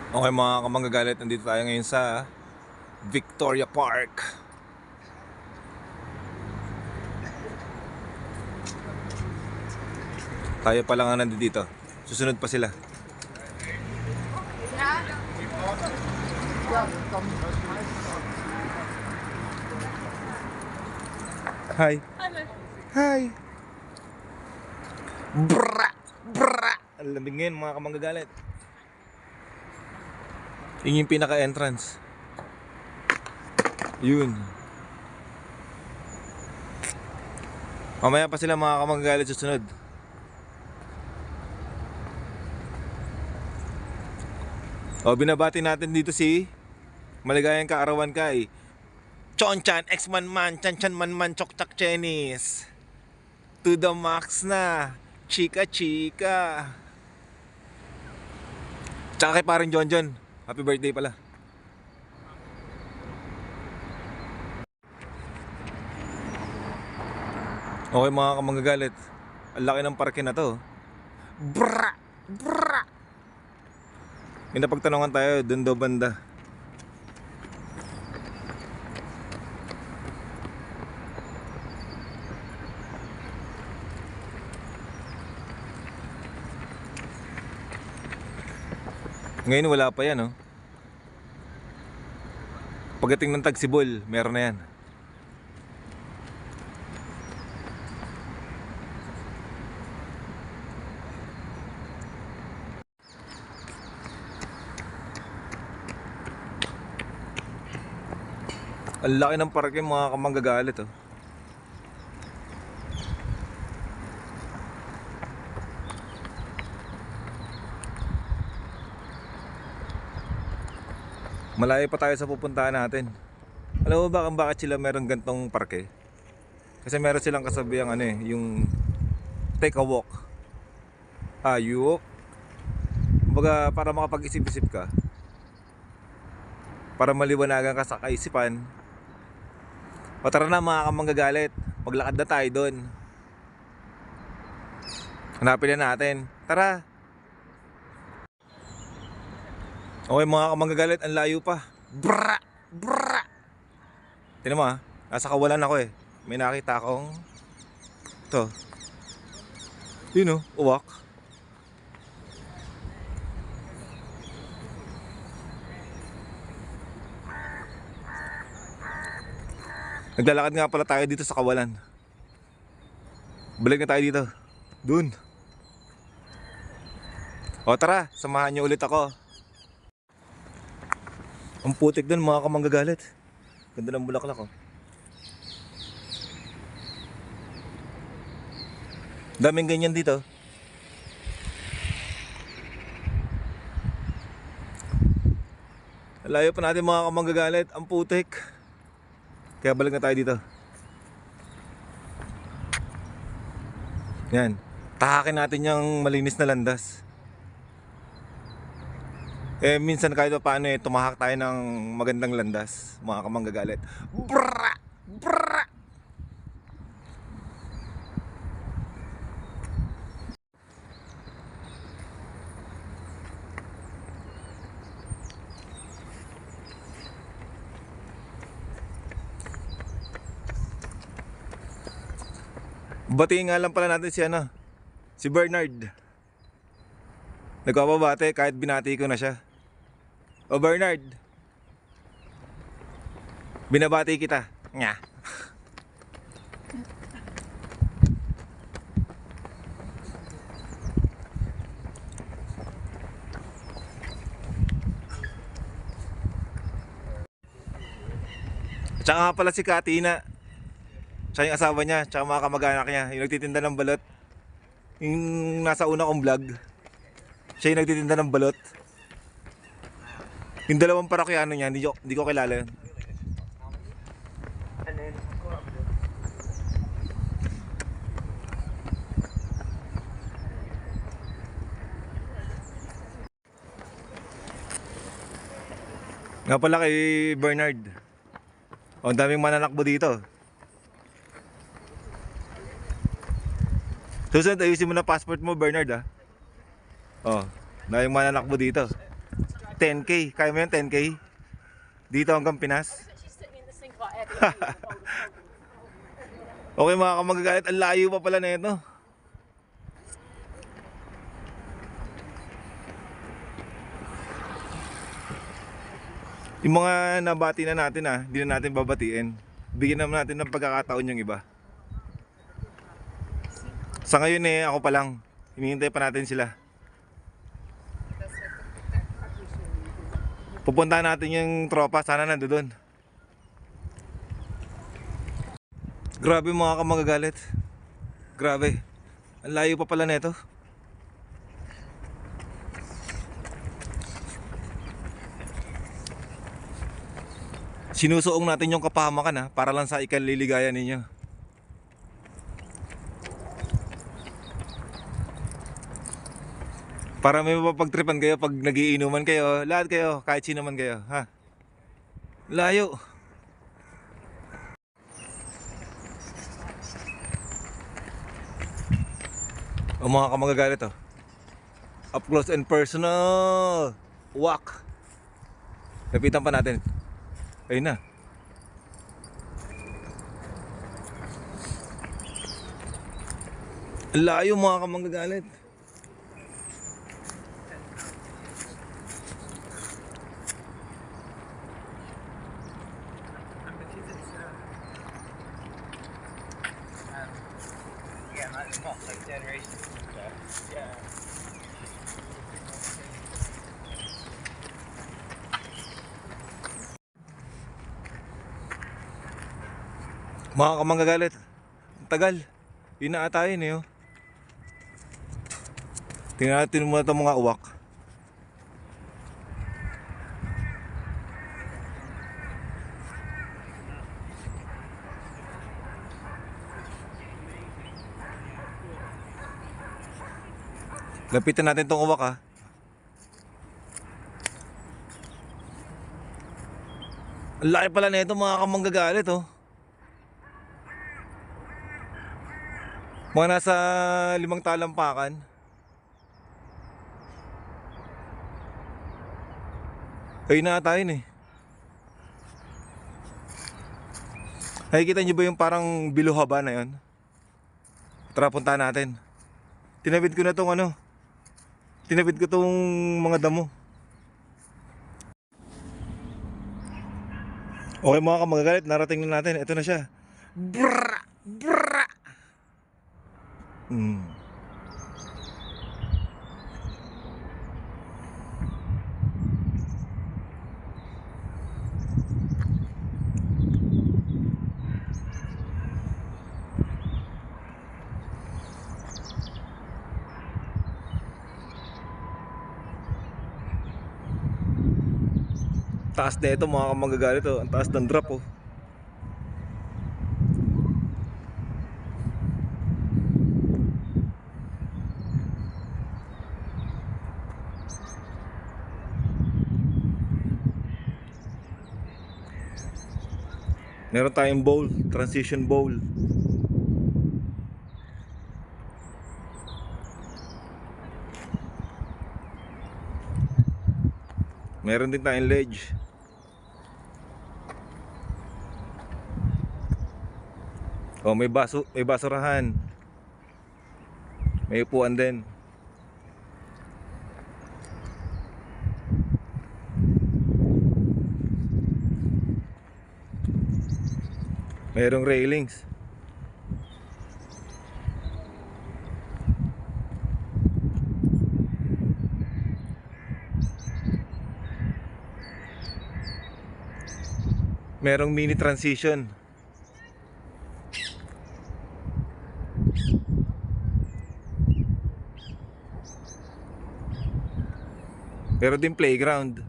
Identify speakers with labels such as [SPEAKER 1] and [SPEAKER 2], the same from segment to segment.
[SPEAKER 1] Okay mga kamanggagalit, nandito tayo ngayon sa Victoria Park. Tayo pa lang ang nandito. Susunod pa sila. Hi. Hi. Bra! Bra! Ang lamig ngayon mga kamanggagalit. Yun yung pinaka-entrance. Yun. Mamaya pa sila mga kamanggagalit susunod. O, binabati natin dito si maligayang kaarawan kay Chonchan, X-Man, Chanchan Man, Chokchak Chenis. To the max na. Chika chika. Tsaka kay paring Jonjon. Happy birthday pala. Okay mga kamanggagalit, ang laki ng parke na to. Bra! Bra! May napagtanungan tayo dun daw banda. Ngayon wala pa yan, oh. Pagdating ng Tagsibol, meron na yan. Ang laki ng parke mga kamanggagalit, oh. Malayo pa tayo sa pupuntahan natin. Alam mo ba kung bakit sila meron gantong parke? Kasi meron silang kasabihang ano eh, yung take a walk. You walk. Kumbaga para makapag-isip-isip ka. Para maliwanagan ka sa kaisipan. O tara na mga kamanggagalit, maglakad na tayo doon. Hanapin na natin. Tara. Okay mga kamanggagalit, ang layo pa. Bra! Bra! Tignan mo nasa kawalan ako eh. May nakita akong ito. Yun uwak. Naglalakad nga pala tayo dito sa kawalan. Balik na tayo dito. Dun. O tara, samahan niyo ulit ako. Ang putik dun mga kamanggagalit. Ganda ng bulaklak oh. Daming ganyan dito. Layo pa natin mga kamanggagalit. Ang putik. Kaya balik na tayo dito. Yan. Tahakin natin yung malinis na landas. Minsan kahit pa paano tumahak tayo ng magandang landas, mga kamanggagalit. Bra! Bra! Batiin nga lang pala natin si Bernard. Nagpapabate kahit binati ko na siya. O Bernard, binabati kita. Nga. Tsaka nga pala si Katina. Siya yung asawa niya, tsaka mga kamag-anak niya. Yung nagtitinda ng balot. Yung nasa una kong vlog. Siya yung nagtitinda ng balot. Yung dalawang parokyano niya, hindi ko kilala yun. Nga pala kay Bernard. Ang daming mananakbo dito. Susunod, ayusin mo na passport mo Bernard Oh, daming mananakbo dito. 10K. Kaya mo yun, 10K? Dito hanggang Pinas? Okay mga kamagagalit, ang layo pa pala na ito. Yung mga nabati na natin hindi na natin babatiin. Bigyan naman natin ng pagkakataon yung iba. Sa ngayon ako pa lang. Hinihintay pa natin sila. Pupuntahan natin yung tropa, sana nandoon. Grabe mga kamagagalit. Grabe. Ang layo pa pala nito. Sinusuong natin yung kapahamakan para lang sa ikaliligayan ninyo. Para may mapagtripan kayo pag nagiinuman kayo, lahat kayo, kahit sino man kayo, ha? Layo. O mga kamagagalit up close and personal walk. Lapitan pa natin. Ayun na. Layo mga kamagagalit. Mga kamagagalit, ang tagal. Yun na ata yun Tingnan natin muna itong mga uwak. Lapitan natin itong uwak Ang laki pala na ito mga kamanggagalit Mga nasa 5 talampakan. Ayun na tayo Nakikita nyo ba yung parang biluhaba na yun? Tara puntahan natin. Tinabid ko na tong Tinabid ko tong mga damo. Okay mga kamagagalit, narating na natin. Ito na siya. Brrrr! Brrrr! Taas na ito mga kamagagalit Ang taas ng drop Meron tayong bowl, transition bowl. Meron din tayong ledge. May basurahan. May upuan din. Mayroong railings. Merong mini transition. Meron din playground.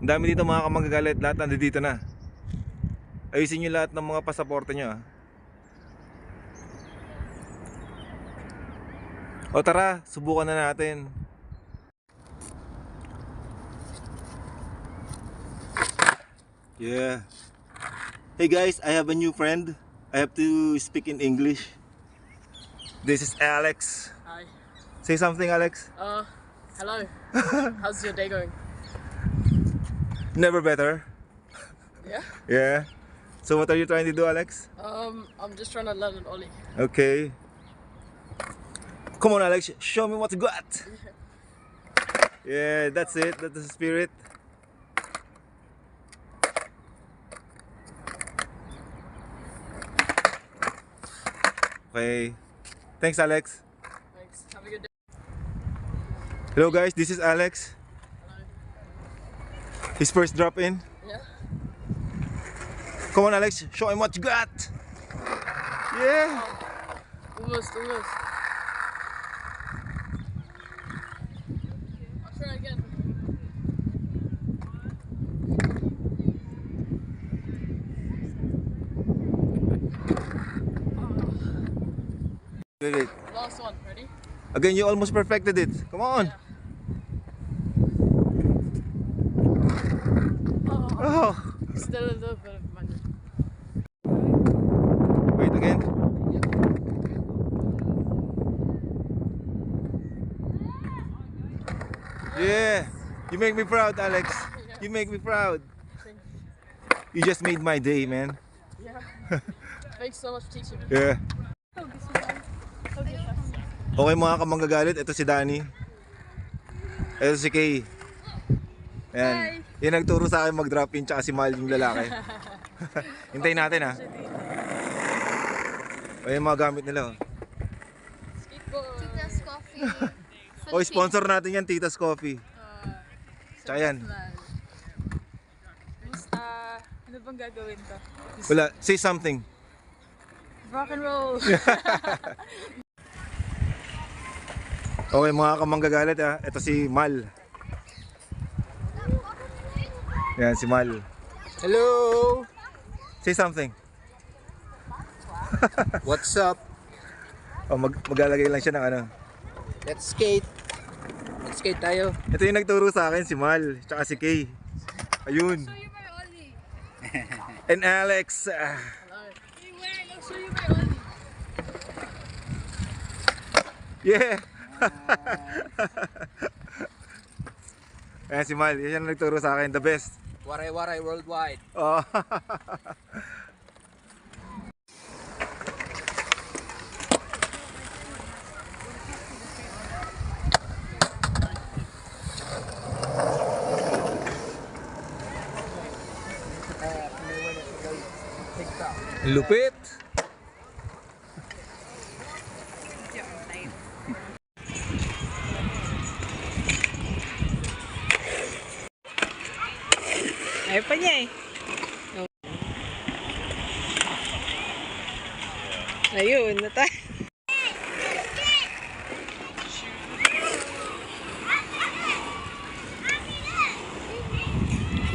[SPEAKER 1] Ang dami dito mga kamagagalit. Lahat nandito na. Ayusin nyo lahat ng mga pasaporte nyo O tara, subukan na natin. Yeah. Hey guys, I have a new friend. I have to speak in English. This is Alex.
[SPEAKER 2] Hi.
[SPEAKER 1] Say something, Alex.
[SPEAKER 2] Hello. How's your day going?
[SPEAKER 1] Never better.
[SPEAKER 2] Yeah.
[SPEAKER 1] Yeah. So what are you trying to do, Alex?
[SPEAKER 2] I'm just trying to learn an ollie.
[SPEAKER 1] Okay. Come on, Alex. Show me what you got. Yeah, that's it. That's the spirit. Okay. Thanks, Alex.
[SPEAKER 2] Thanks. Have a good day.
[SPEAKER 1] Hello, guys. This is Alex. His first drop in.
[SPEAKER 2] Yeah.
[SPEAKER 1] Come on, Alex. Show him what you got. Yeah.
[SPEAKER 2] Almost. I'll try again.
[SPEAKER 1] Did it.
[SPEAKER 2] Last one. Ready?
[SPEAKER 1] Again, you almost perfected it. Come on.
[SPEAKER 2] Yeah.
[SPEAKER 1] Oh.
[SPEAKER 2] Still a little bit of money.
[SPEAKER 1] Wait again. Yeah. You make me proud, Alex. You make me proud. You just made my day, man.
[SPEAKER 2] Yeah. Thanks so much for teaching me.
[SPEAKER 1] Yeah. Okay mga kamanggagalit, ito si Danny. Ito si Kay. Ayan. Yan nagturo sa akin mag-drop in, tsaka si Mal yung lalaki. Hintayin natin ha. O yung mga gamit nila.
[SPEAKER 2] Skateboard.
[SPEAKER 3] Tita's Coffee.
[SPEAKER 1] O sponsor natin yan, Tita's Coffee. Tsaka yan.
[SPEAKER 4] Ano bang gagawin to?
[SPEAKER 1] Wala, say something.
[SPEAKER 4] Rock and roll!
[SPEAKER 1] Okay mga kamanggagalit ha, ito si Mal. Yan si Mal.
[SPEAKER 5] Hello!
[SPEAKER 1] Say something.
[SPEAKER 5] What's up?
[SPEAKER 1] O maglalagay lang siya ng ano.
[SPEAKER 5] Let's skate! Let's skate tayo.
[SPEAKER 1] Ito yung nagturo sa akin, si Mal, tsaka si Kay. Ayun.
[SPEAKER 3] Show you my ollie.
[SPEAKER 1] And Alex.
[SPEAKER 3] Hey, where? I'll show you my ollie.
[SPEAKER 1] Yeah. Ayan si Mal, yan yung nagturo sa akin, the best.
[SPEAKER 5] Waray-waray worldwide.
[SPEAKER 1] Oh. Lupit.
[SPEAKER 4] Ayaw pa niya eh. Ayun, na tayo.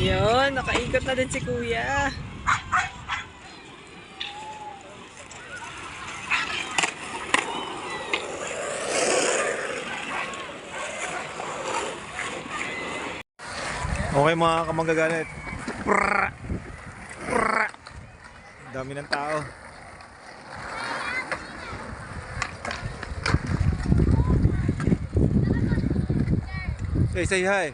[SPEAKER 4] Yun, nakaikot na din si Kuya.
[SPEAKER 1] Okay mga kamanggagalit. Prrrr. Prrrr. Dami ng tao. Hey, say hi.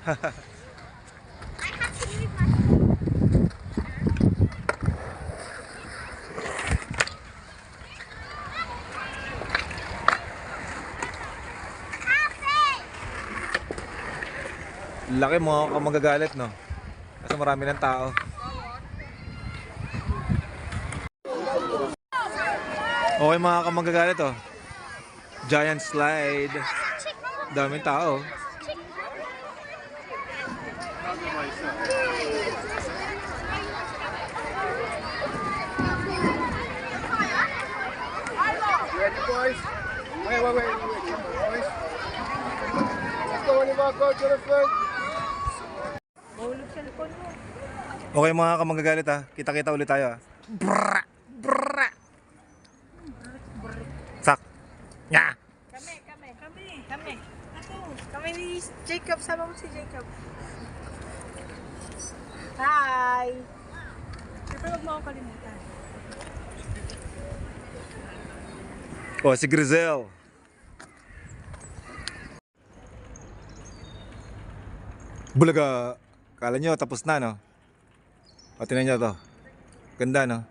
[SPEAKER 3] I have to leave my
[SPEAKER 1] Laki mga kamagagalit, no? Kasi marami ng tao. Okay mga kamagagalit, oh. Giant slide. Daming tao.
[SPEAKER 5] Ready, boys? Wait, boys. Let's go, Oliver. Go to the front.
[SPEAKER 4] Mahulog sa likod mo.
[SPEAKER 1] Okay mga kamagagalit, ha. Kita-kita ulit tayo, ha. Brrrr. Brrrr. Sak. Nya.
[SPEAKER 4] Kami. Ako. Kami ni Jacob. Sama mo si Jacob. Hi! Siyempre wag mo akong kalimutan.
[SPEAKER 1] Oh, si Grizel. Bulaga! Kala nyo tapos na, no? O, tingnan nyo to. Ganda, no?